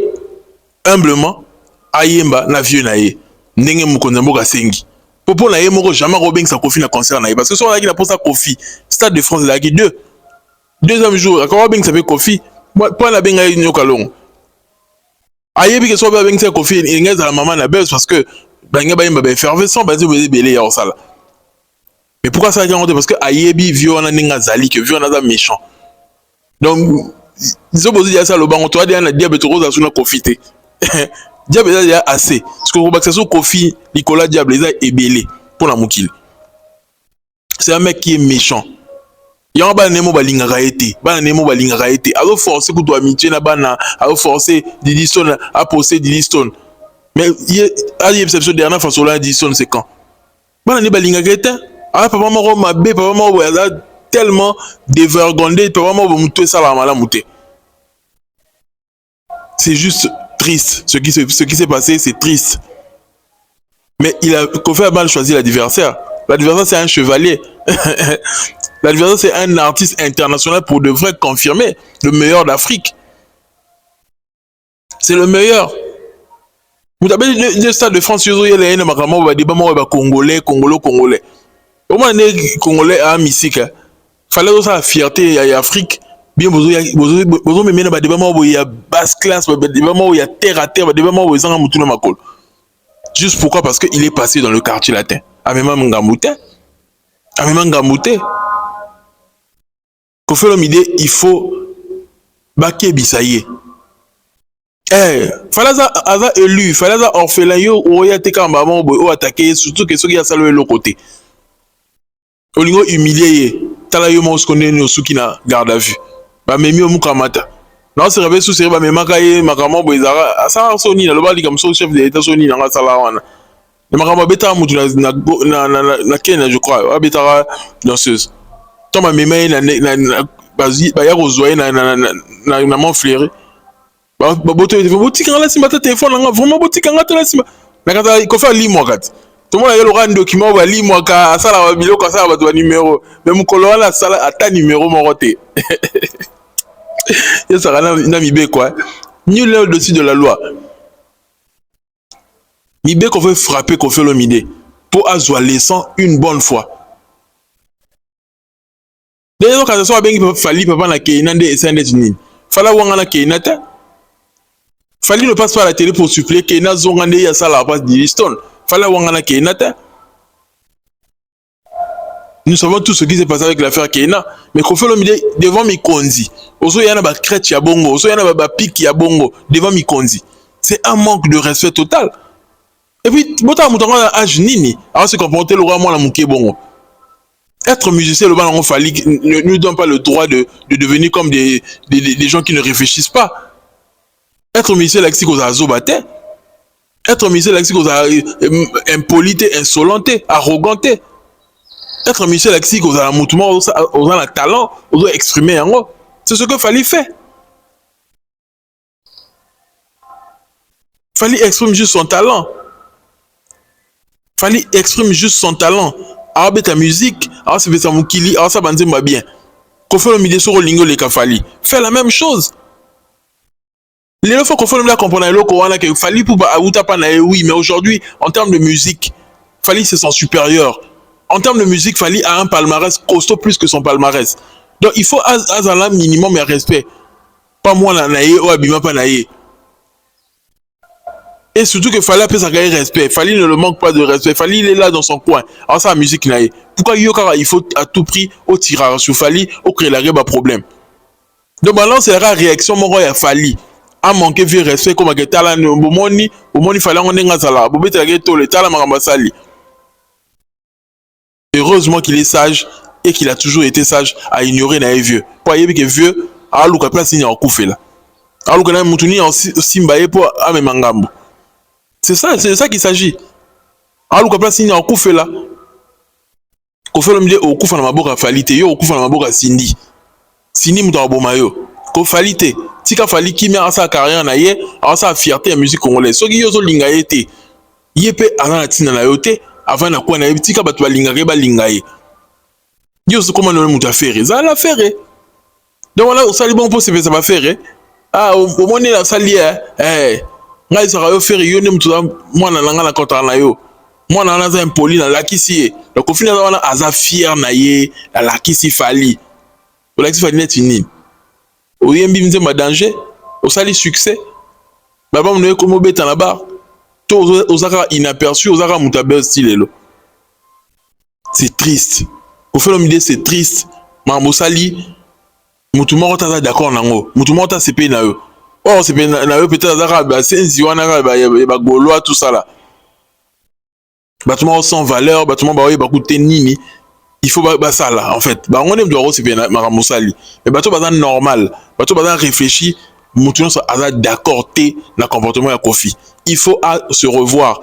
humblement ayemba na vieux na ye ndenge mokonzi mboka asengi popo na ye moko jamais robengisa kofi na concert na ye parce que so alaki na posa kofi Stade de France alaki deuxième jour akaba bengisa pe kofi po na benga ye nyoka longo ayebi ke so ba bengisa kofi ingeza la maman na buzz parce que banga bayemba ba effervescent bazi belé ya osala. Mais pourquoi ça a parce que ayebi vieux na ninga zali que vieux na za méchant. Donc ils ont posé ça le banc toi na diable to rosa suna profiter. Diable il a assez parce que robak ça kofi Nicolas Diable il a ebelé pour la mukil. C'est un mec qui est méchant. Y'a ba nemo balingaka été ba nemo balingaka été alors forcer pour toi amitié na bana alors forcer Didi Stone à poser Didi Stone. Mais il a dit cette dernière fois sur la Didi Stone c'est quand bana ne balingaka été ah papa moko mabe papa moko tellement dévergondé papa moko muté ça la mala muté. C'est juste triste ce qui s'est passé, c'est triste. Mais Kofi a mal choisi l'adversaire. L'adversaire c'est un chevalier. L'adversaire c'est un artiste international pour de vrai confirmer le meilleur d'Afrique. C'est le meilleur. Vous avez le Stade de France, il y a des Congolais. Au moins les Congolais à musique. Fallait aussi la fierté à l'Afrique. Bien vous me menez des débat où il y a basse classe, des débat où il y a terre à terre, des débat où il y a un makol. Juste pourquoi? Parce qu'il est passé dans le quartier latin. Amema Ngamouté. Kofi Olomide, il faut baquer Bissaye. Fallait avoir élu, fallait avoir orphelin yo ou y a été quand maman ou attaqué surtout que ceux qui a salué l'autre côté. Olingo humilié, tala yo mos connaît no suki na garde à vue. Ba memi o mukamata. Non c'est réveillé sous série ba memakaye makamo boizara asa soni na lobali comme son chef de l'état soni na sala wana. Le makamo beta mutu na Kenya je crois, abetara danseuse. Toma memai na bazi ba ya rozoyer na mon flairé. Boto boutique en la simba téléphone vraiment boutique en la simba. Na kata ko fa li mokat. Tout le monde a le rang document va li moka sala bilo ko sala ba numéro. Même kolo wala sala ata numéro moroté. Ya sala na mibe quoi. Nul est au-dessus de la loi. Mibe qu'on veut frapper Kofi Olomide pour azwa laissant une bonne fois. D'ailleurs quand ça soit bien fali papa na Keina de SND nini. Fala wanga na Keina ta. Fali ne passe pas à la télé pour suppléer Keina zongande ya sala passe Didi Stone. Fala wanga na Keina ta. Nous savons tout ce qui s'est passé avec l'affaire Keina, mais Kofi Olomide devant Mikonzi. Oso yana ba crête ya bongo, oso yana ba pique ya bongo devant Mikonzi. C'est un manque de respect total. Et puis bota mutanga âge nini, alors se comporter le roi moi la muké bongo. Être musicien, le ballon Fali ne nous donne pas le droit de devenir comme des gens qui ne réfléchissent pas. Être musicien, là, c'est qu'on a zobaté. Être musicien, là, c'est qu'on a impolité, insolenté, arroganté. Être musicien, là, c'est qu'on a un mouvement, on a un talent, on doit exprimer en haut. C'est ce que Fali fait. Fali exprime juste son talent. Fali exprime juste son talent. Alors, ta musique, alors, c'est ça, Moukili, alors, ça, va bien. Kofi Olomide sur Olingo, les Kafali. Fait la même chose. Les fois qu'on fait le comprendre que Fali pour oui, mais aujourd'hui, en termes de musique, Fali c'est son supérieur. En termes de musique, Fali a un palmarès costaud plus que son palmarès. Donc il faut un minimum de respect. Pas moi naïe ou abima pas naïe. Et surtout que Fali a fait sa carrière respect. Fali ne le manque pas de respect. Fali il est là dans son coin. Alors ça la musique naïe. Pourquoi il faut à tout prix au tirage sur Fali au créer la guerre problème. Donc maintenant c'est la réaction mon roi à Fali. A manqué de respect comme que tala bomoni fallait on enga sala bobeta ke to le tala makamba sali. Heureusement qu'il est sage et qu'il a toujours été sage à ignorer na vieux. Pour yebi que vieux a luka place ni okufe là. A luka na mutuni en simbaye pour amemangambo. C'est ça qu'il s'agit. A luka place ni okufe là. Kofi Olomide okufa na maboka falite yo okufa na maboka Sindi. Sindi mutaboma yo. Ko falite tika Fali qui met à sa carrière na ye à sa fierté en musique congolaise soki yo zo linga yete yepe ana tina na yote avant na quoi na tika bato balingaka balingaye yo so comment no muta faire ça la faire donc voilà ça bon pour se faire ça va faire au moins la sali ngai ça va faire yo ne mutu mwana nanga na kota na yo mwana na za impoli na lakisi le conflit na wana aza fier na ye la lakisi fali o lakisi fali net fini o yembi nzemba danger o sali succès baba mno ko beta na bar to ozaka inaperçu ozaka muta style lo c'est triste au fait l'homme c'est triste mambo sali mutu moko taza d'accord nango mutu moko ta CP na yo oh CP na yo peut-être azaka ba senzi wana ba goloa tout ça là bâtiment sans valeur bâtiment ba oye ba coûter nini il faut ba ça là en fait ba on aime doit CP na mambo sali mais bâtiment ba normal bâtiment ba réfléchi mutu no aza d'accord té na comportement ya Kofi il faut se revoir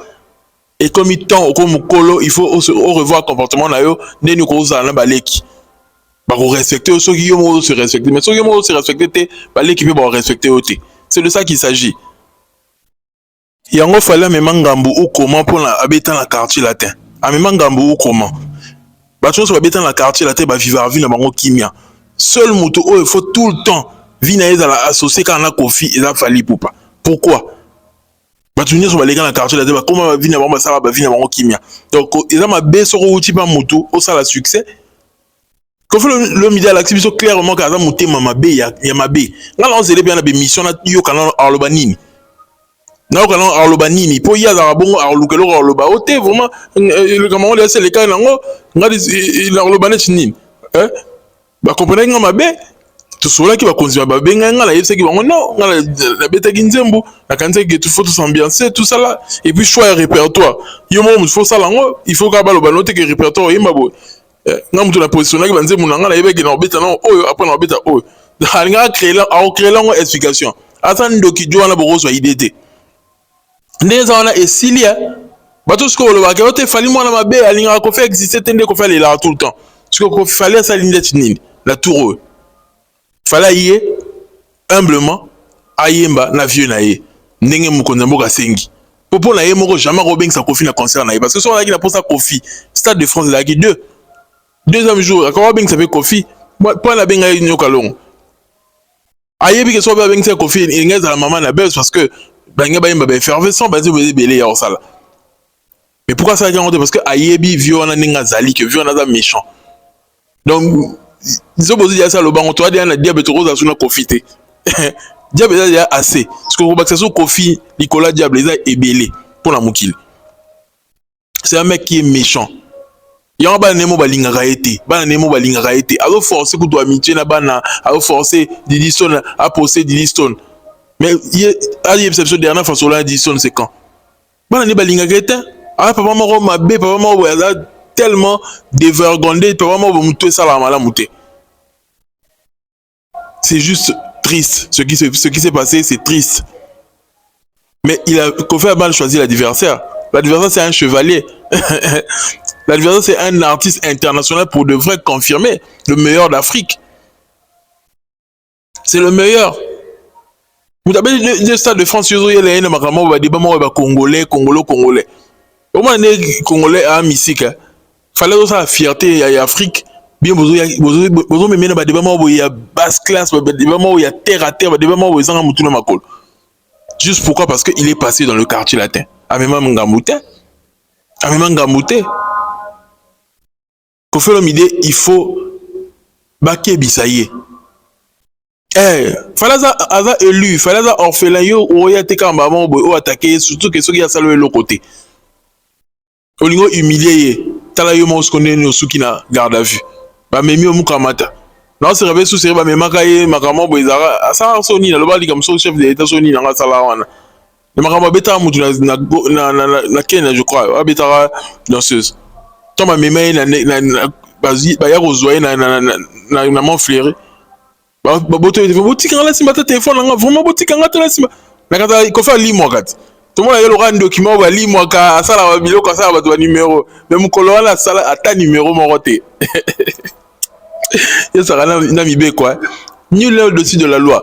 et comme il tend comme colo il faut revoir comportement na yo ndeni ko za na baleki ba ko respecter ceux qui ont se respecter mais ceux qui ont se respecter té baleki pe ba respecter oté c'est de ça qu'il s'agit yango fallait même ngambu ou comment pour la habiter dans quartier latin a même ngambu ou comment ba tous so habiter dans quartier latin ba vivre ville bango kimia seul moto oh il faut tout le temps vina ezala associé quand na Kofi eza fali poupa pourquoi batunye so balega na quartier latin ba comment vina bango ça ba vina bango kimia donc eza mabe so ko uti pa moto au ça la succès Kofi le midi à l'activité clairement kaza monter mama be ya mabe ngala on zele bien na be mission na yo kana alobanini na kana alobanini po ya za bongo alukelo aloba ote vraiment comment on laisse les cas nango ngadi la alobanet nini ba comprendre nga mabe to sola ki ba konzima ba benga ngala yebse ki bango non ngala la beta kinzembo la kanze ki tout faut s'ambiancer tout ça là et puis choix répertoire yo mo faut ça lango il faut ka ba loba note que répertoire yemba bo nga mutu na position ki banze munanga la yebeki na beta non oyo après na beta oyo nga créer la explication atan ndoki jo wana boko so idée ndeza wana esilia bato sko lo ba ke ote fali mwana mabe alinga ko fait exister tende ko faire là tout le temps ce ko fallait ça lindette nini la tour fallait y humblement ayemba na vieux na ye ndenge mukonza mboka sengi popo na ye moko jamais robengisa Kofi na concert na ye parce que so on a qui na posa Kofi Stade de France là qui deuxième jour quand robengisa pe Kofi point la benga nyoka long ayebi que so ba bengisa Kofi ingeza la maman na buzz parce que banga ba yemba ba effervescent ba zebe belé ya osala mais pourquoi ça dit parce que ayebi vieux on a ninga zali que vieux on a méchant donc disons que ça le banc toi dia na diable to rosa suna Kofi té diable ya assez parce que robaksa so Kofi Nicolas diable ça est belé pour la mukil c'est un mec qui est méchant y'a ba nemo balingaka été ba nemo balingaka été alors forcer que tu amitié na bana alors forcer Didison à poser Didison mais il a dit exception dernière fois sur la Didison c'est quand ba ne balingaka été ah papa moko mabe papa moko tellement dévergondé papa moko muto ça la mala muté c'est juste triste ce qui s'est passé c'est triste mais Kofi a mal choisi l'adversaire c'est un chevalier l'adversaire c'est un artiste international pour de vrai confirmer le meilleur d'Afrique c'est le meilleur vous avez le Stade de France il y a les makambo ba débat mo ba congolais au moins les congolais à musique fallait aussi la fierté ya Afrique bien bozo mais na ba débat mo ya basse classe ba débat mo ya terre à terre ba débat mo ezanga mutu na makolo juste pourquoi parce que il est passé dans le quartier latin à même ngamouté Kofi Olomide il faut baké bisaye fallait aza élu fallait orphelin yo oya te kamba mo o attaquer surtout que ceux qui a salué l'autre côté olingo humilié tala yo mo skone no suki na garde à vue ba memi o mukamata non se réveille sous se ba memaka ye makamo bo izara asa soni na loba comme son chef de l'état soni na sala wana le makamo beta mutu na Kenya je crois abetara danseuse to ma memi na ba ya rozoyer na mon flairé ba boto botika la simba ta téléphone nga vraiment botika nga ta simba na kata ko fa li mo kat to mo ya lo rando document ba li mo ka sala ba biloko sala ba numéro même ko lo la sala ata numéro mo roté ya sala na mibe quoi nul est au-dessus de la loi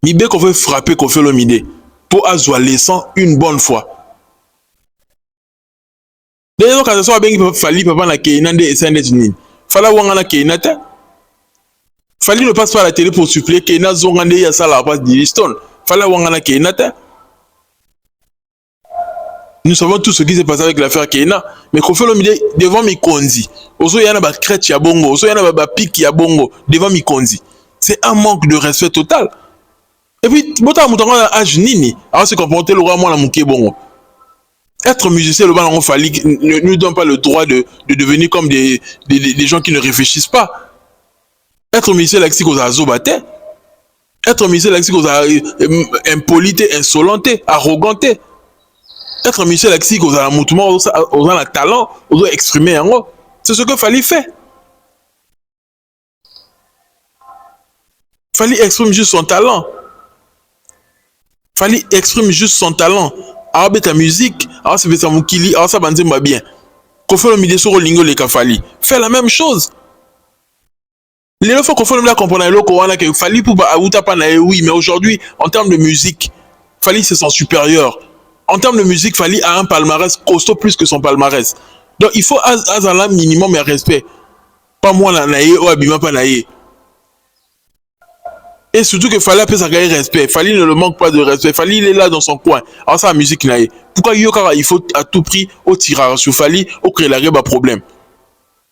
mibe ko veut frapper Kofi Olomide pour azwa laissant une bonne fois D'ailleurs, quand ça bengi fali papa na keina nde esende nini. Fala wanga na keina te. Fali ne passe pas à la télé pour suppléer keina zonga nde ya sala passe d'Iliston. Fala wanga na keina te. Nous savons tout ce qui s'est passé avec l'affaire Keina, mais qu'on fait le milieu devant Mikondi. Oso yana ba crête ya bongo, oso yana ba pique ya bongo devant Mikondi. C'est un manque de respect total. Et puis, bota mutango na âge nini, alors se comporter le roi moi la muké bongo. Être musicien, le bal en fali ne nous donne pas le droit de devenir comme des gens qui ne réfléchissent pas. Être musicien, là, c'est qu'on a zobate. Être musicien, là, c'est qu'on a impolité, insolenté, arroganté. Être musicien, là, c'est qu'on a un mouvement, on a un talent, on doit exprimer en haut. C'est ce que Fali fait. Fali exprime juste son talent. Fali exprime juste son talent. Alors, ta musique, alors, c'est ça, Moukili, alors, ça, va bien. Qu'on fait le milieu sur le lingo, les Kafali. Fait la même chose. Les fois qu'on fait le comprendre, que Fali pour oui, mais aujourd'hui, en termes de musique, Fali, c'est son supérieur. En termes de musique, Fali a un palmarès costaud plus que son palmarès. Donc, il faut un minimum de respect. Pas moi, la naïe, ou abima pas naïe. Et surtout que Fali a fait sa carrière respect. Fali ne le manque pas de respect. Fali, il est là dans son coin. Alors, ça, la musique naïe. Pourquoi il faut à tout prix au tirage sur Fali, au créer la réba problème.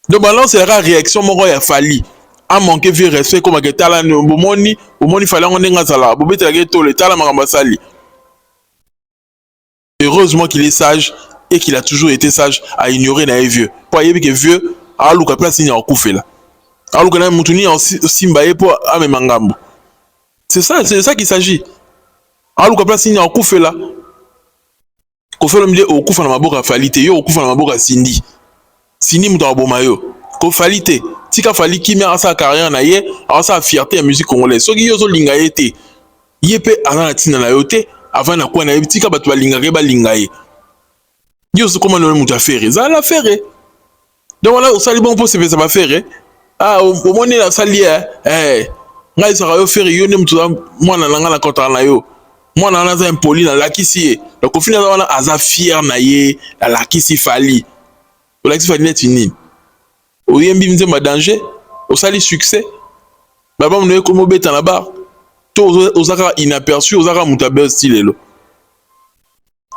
Donc, maintenant, c'est la réaction, mon roi, à Fali. A manqué de respect, comme à Tala, au moni, fallait en engager ça là. Bobé, le Tala, Marambasali. Heureusement qu'il est sage et qu'il a toujours été sage à ignorer les vieux. Pour y que vieux, à l'ouka place il y a un coup fait là. À l'ouka na mutuni en simbaye pour ame mangambo. C'est ça qu'il s'agit. À l'ouka place il y a un coup fait là. Ko fait le milieu au coup fa na maboka falite yo au coup fa na maboka Cindy. Cindy muta boma yo. Ko falite. Tika fali ki me asa carrière na ye, asa fierté en musique congolaise. Soki yo zo linga yete. Yepe ana tina na yote. Avant na quoi na tika batu balingake balingaye. Yo c'est comment le muta faire ça la faire. Donc voilà, au sali bon pour se faire ça va faire. Ah au moins la sali ngai ça va faire yo ne mutu moi na nga na kontra na yo. Moi na za impoli na lakisi. Donc au final on a aza fier na ye la lakisi Fali. O lakisi Fali net fini. O yembi mze ma danger, au sali succès. Baba mo ne ko mo beta na bar. Ozaka inaperçu, ozaka mutabel style.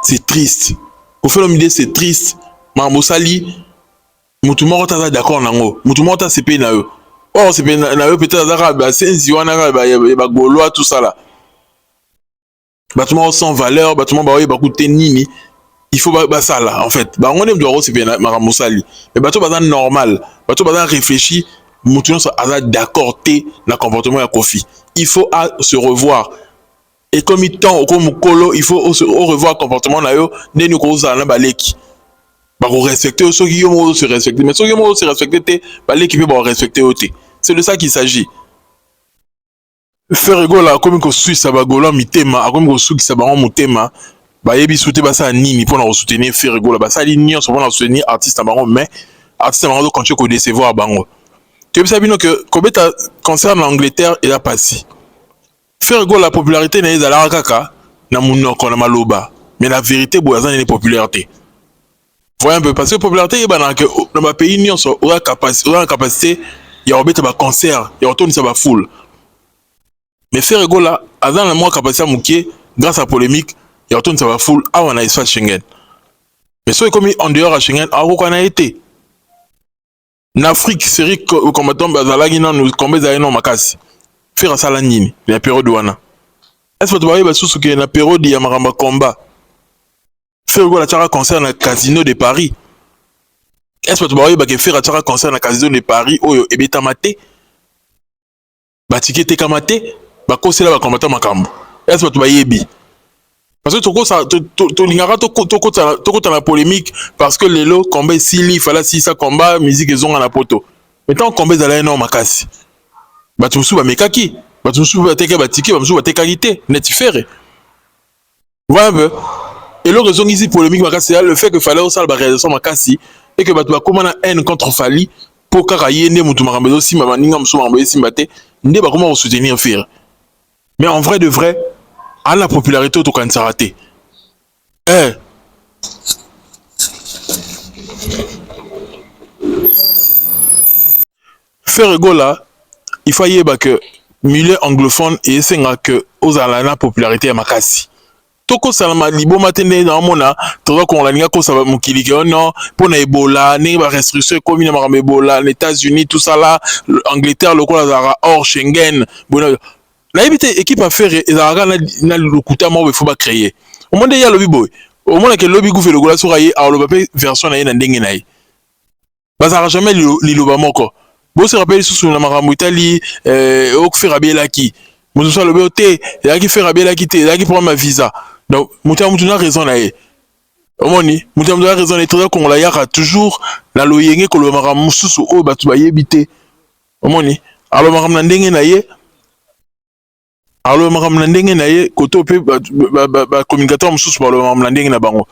C'est triste. Au fait, l'homme c'est triste. Mambo sali, mutumoro taza d'accord nango. Mutumoro ta CP na eux. Oh, CP na eux peut-être azaka, senzi wana ba goloa tout ça là. Bâtiment sans valeur, bâtiment ba coûter nini. Il faut ça là en fait. Ba on aime doit CP na mambo sali. Mais bâtiment bazan normal, bâtiment bazan réfléchi, mutumoro ça d'accord té na comportement ya Kofi. Il faut se revoir. Et comme il tend comme Kolo, il faut revoir le comportement na yo, ne nous cause na baleki. Ba ko respecter ceux qui ont se respecter, mais ceux qui ont se respecter, baleki peut ba respecter oté. C'est de ça qu'il s'agit. Faire rigola comme ko Suisse ba gola mitema, comme ko suki sa ba mutema, ba yebi souté ba ça nini pour na soutenir faire rigola, ba ça lignon pour na soutenir artiste ba mais artiste ba quand tu ko décevoir bango. Tu sais bien que Kobeta concerne l'Angleterre et la passé. Faire go la popularité na ezala kaka na munoko na maloba, mais la vérité boazan est popularité. Voyez un peu parce que popularité dans ma pays ni on aura capacité il y a obeta ba concert, il y a autour de ça ba foule. Mais faire go là avant la moi capacité mouké grâce à polémique, il y a autour de ça ba foule à on a espace Schengen. Mais soit comme en dehors à Schengen, à quoi on a été. En Afrique, série combattant bazalagi na nous combat za non makasi. Faire ça la nini, la période wana. Est-ce que tu vois sous que la période ya maramba combat. Faire go la tara concert na Casino de Paris. Est-ce que tu vois que faire tara concert na Casino de Paris oyo ebeta maté. Ba ticket kamate, ba kosela ba combattant makambo. Est-ce que tu vois yebi. Parce que toko ça to lingara to la polémique parce que les lots combat sili fala si ça combat musique ils ont na poto. Maintenant combat za la non makasi. Batusu ba mekaki, batusu ba teke ba tiki, batusu ba tekalité, net faire. Voilà un peu. Et le raison ici polémique makasi le fait que fallait aussi la réalisation makasi et que batu ba comment na haine contre Fali pour karaye ne mutu makambezo si mama ninga musu makambezo si mbate, nde ba comment soutenir faire. Mais en vrai de vrai, à la popularité, tout quand ça raté. Faire Egola, il faut y que milieu anglophone et c'est que aux alana popularité à Makasi. Toko salama libo matene na mona tozo ko la ninga ko sa mukili ke non pour na Ebola ne ba restriction comme na ma Ebola les États-Unis tout ça là Angleterre le ko la hors Schengen bon la équipe à faire ezara na lokuta mo faut ba créer au monde ya lobby boy au monde que lobby goufe le gola sur aye alors le papier version na ndenge na ye bazara jamais li loba moko bo se rappelle sous na makambo Italie au faire bien qui mo so le beauté ya qui faire bien qui te ya qui prend ma visa. Donc, Moutamoutouna a raison là. Omoni, Moutamoutouna a raison. Les trucs qu'on l'a yaka toujours la loyenge que le maram sous au batu baye bité. Omoni, alors maram nandenge na ye. Alors maram nandenge na ye koto pe communicateur sous par le maram nandenge na bango.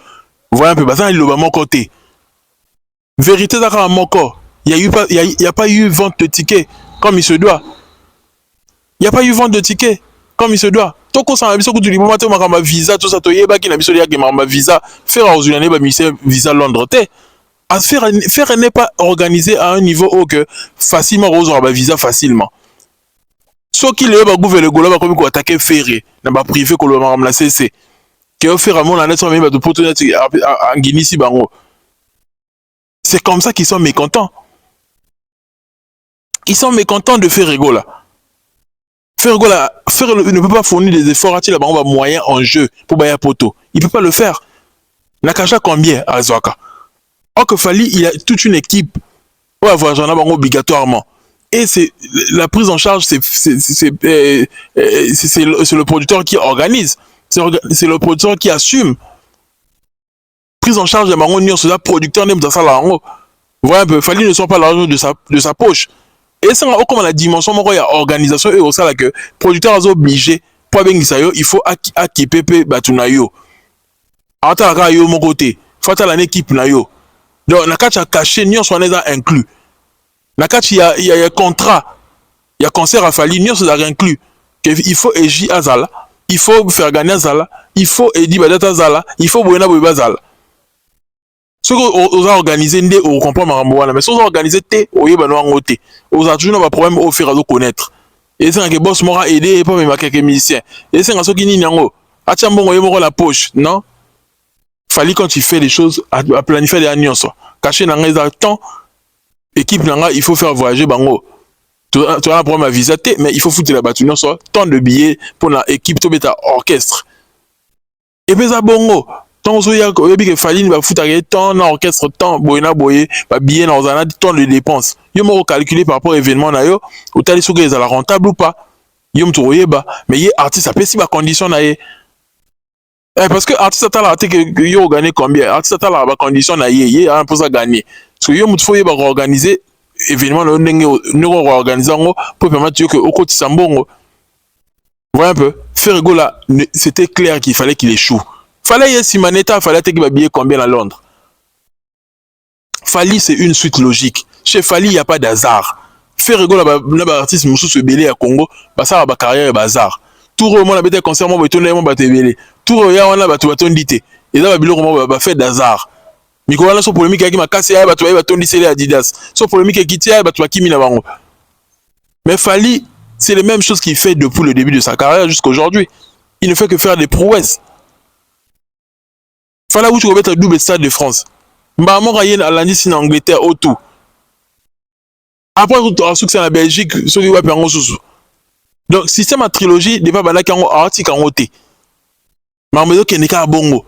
Voilà un peu bazan il le côté. Vérité d'accord moko. Il y a pas eu vente de tickets comme il se doit. Il y a pas eu vente de tickets comme il se doit. Toko sa biso kutu libo mato makamba visa tout ça to yeba ki na biso ya ke makamba visa faire aux Unis ba mise visa Londres te à faire n'est pas organisé à un niveau où que facilement aux ba visa facilement ce qui le ba gouverner gola ba comme ko attaquer ferré na ba privé ko le makamba la CC que au faire mon année so même de opportunité en Guinée si bango c'est comme ça qu'ils sont mécontents de faire rigola. Faire ne peut pas fournir des efforts à tirer moyens en jeu pour Baya Poto. Il ne peut pas le faire. Nakacha combien à Zoaka? Or que Fali, il a toute une équipe pour avoir j'en ai obligatoirement. Et c'est la prise en charge, c'est le producteur qui organise. C'est le producteur qui assume. Prise en charge de Maron Nyon, c'est le producteur n'aime ça là en haut. Voilà un peu. Fali ne sort pas l'argent de sa poche. Et c'est comme la dimension il y a organisation et au sein que producteur est obligé pour bien il faut équiper batunayo ata yo mon côté faut à l'équipe na yo donc na kacha caché nyon soit inclus na kacha il y a contrat il y a concert à Fali nyon c'est inclus que il faut eji azala il faut faire gagner azala il faut edi badata azala il faut boyena boyeba azala. Ce qu'on a organisé, on comprend Maramboana, mais ce qu'on a organisé, on y a toujours un problème au faire à connaître. Et c'est un que boss m'aura aidé et pas même quelques musiciens. Et c'est un ce qui n'y a pas. A la poche, non? Fallait quand tu fais les choses, à planifier les annonces. Cacher dans les temps, équipe il faut faire voyager bango. Tu as un problème à visiter, mais il faut foutre la battue, soit tant de billets pour l'équipe, tout bêta orchestre. Et puis ça bongo. Tant que Fali va foutre tant d'orchestre, tant boyna boye, va billet dans un tant de dépenses. Yo m'ont calculé par rapport à l'événement na yo, ou t'as les sous que la rentable ou pas. Yo m'touye ba, mais y artiste après si ba condition na ye. Parce que artiste a la que yo gagné combien? Artiste a la condition na ye, un peu ça gagner. Parce que yo m'touye ba organiser événement na nous organiser pour permettre que au côté sambongo. Voilà un peu. Faire là, c'était clair qu'il fallait qu'il échoue. Fallait y si Maneta, fallait qu'il va billet combien à Londres. Fali, c'est une suite logique. Chez Fali, il n'y a pas d'hasard. Faire rigoler là-bas, artiste, Moussou se belé à Congo, bah ça va carrière et bazar. Tout le monde a été concert, moi, bétonné, moi, baté belé. Tout le monde a battu baton dité. Et là, bah, comment va faire d'hasard. Miko là, son polémique qui m'a cassé, bah, tu vas baton dité les Adidas. Son polémique qui tient, bah, tu vas qui mina bango. Mais Fali, c'est les mêmes choses qu'il fait depuis le début de sa carrière jusqu'à aujourd'hui. Il ne fait que faire des prouesses. Fallait où tu remettes un double stade de France. Mbamo Rayen à l'Anis en Angleterre au tout. Après, tu as succès en Belgique, ce qui va faire un sous. Donc, système à trilogie, des fois, qui ont article en ôté. Mais on qui n'est qu'à bongo.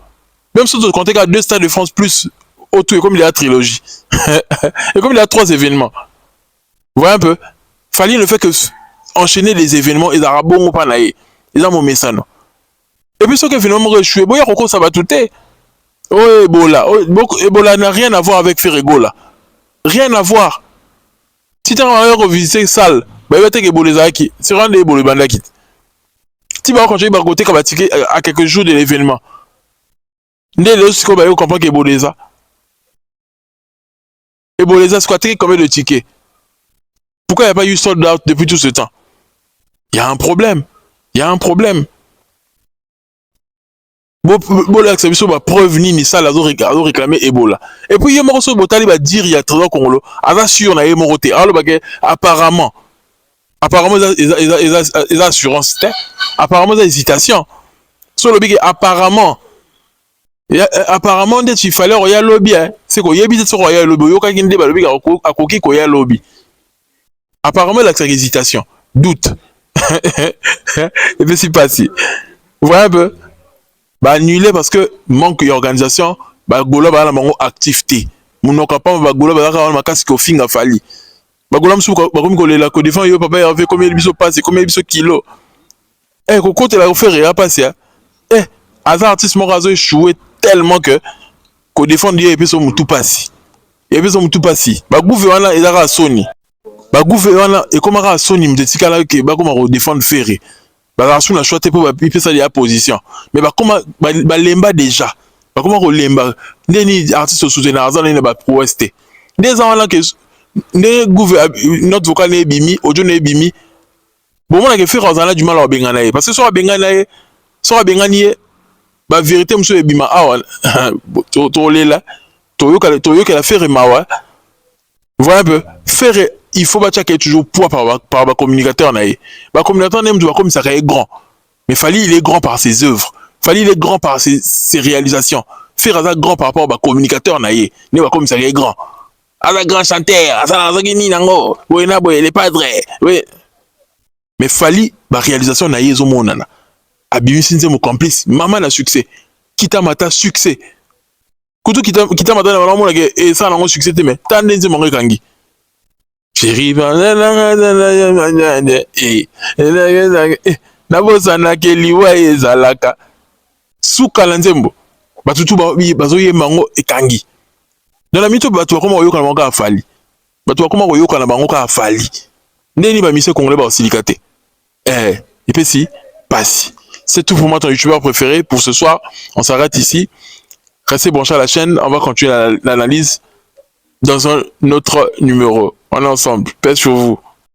Même si tu comptes qu'à 2 stades de France plus au tout, et comme il y a la trilogie. Et comme il y a 3 événements. Vous voyez un peu? Fallait le fait que enchaîner les événements, ils ont bongo pas naïe. Ils ont mon message. Et puis, ce que finalement, je suis, bon, il y a ça va tout est. Oh Ebola, Ebola n'a rien à voir avec Ferregola. Rien à voir. Si tu as revisité salle, bah il va te Ebola qui. C'est vraiment des Ebola bandaki. Si bah quand tu vas côté à quelques jours de l'événement. Né le aussi qu'on comprend qu'Ebola. Ebola squatté combien de tickets? Pourquoi il n'y a pas eu sold out depuis tout ce temps? Il y a un problème. Il y a un problème. Bola biso ba preuve nini ça la zo réclamer Ebola. Et puis il moko so botali ba dire ya trésor congolo aza sûr na ye moko te. Alors ba apparemment ils assurance te. Apparemment ils hésitation. So le big apparemment apparemment il fallait royal lobby hein. C'est quoi yebi so royal lobby yo ka kinde ba lobby akoki ko ya lobby. Apparemment la hésitation, doute. Et puis c'est passé. Vous voyez un peu? Bah annulé parce que manque d'organisation, bah gola bah la mango activité. Mon capable bah gola bah la makasi ko finga fali. Bah gola msu bah comme gola la ko défend yo papa avait combien de biso passe combien de biso kilo. Eh ko côté la faire rien passer. Eh hasard artiste mon raso échoué tellement que ko défendre et puis son mutu passe. Et puis son mutu passe. Bah gouvernement il a Sony. Bah gouvernement et comment à Sony me dit là que bah comment défendre ferré. Bah on a choisi pour piper ça la position mais bah comment bah lemba déjà bah comment on lemba les artistes soutenir argent les bah prouester des ans là que notre vocal n'est bimi audio n'est bimi bon on a que faire argent là du mal à bengana parce que soit bengana bah vérité monsieur bima ah to là to yo que la faire mawa voilà un peu faire il faut qu'il y ait toujours poids par le communicateur. Le communicateur n'aime pas comme ça est grand. Mais Fally, il est grand par ses œuvres. Fally, il est grand par ses réalisations. Faire ça grand par rapport au communicateur, il n'est pas comme ça est grand. Un grand chanteur, il est pas vrai. Mais Fally, la réalisation, il est au monde. Abimi Sinze, mon complice, maman a succès. Kita Mata, succès. Koutou Kita Mata, et ça, on a succès, mais t'as un mon rekangi. Chérie, nabosana ke liwa ezalaka suka la nzembo batutu bazoye mango ekangi dans la mito batu bakoma oyoka na bango ka Fally batu bakoma oyoka na bango ka Fally ndeni ba mise congolais ba osilikate et puis si passe. C'est tout pour moi, ton youtubeur préféré pour ce soir. On s'arrête ici, restez branchés à la chaîne, on va continuer l'analyse dans un autre numéro. On est ensemble. Paix sur vous.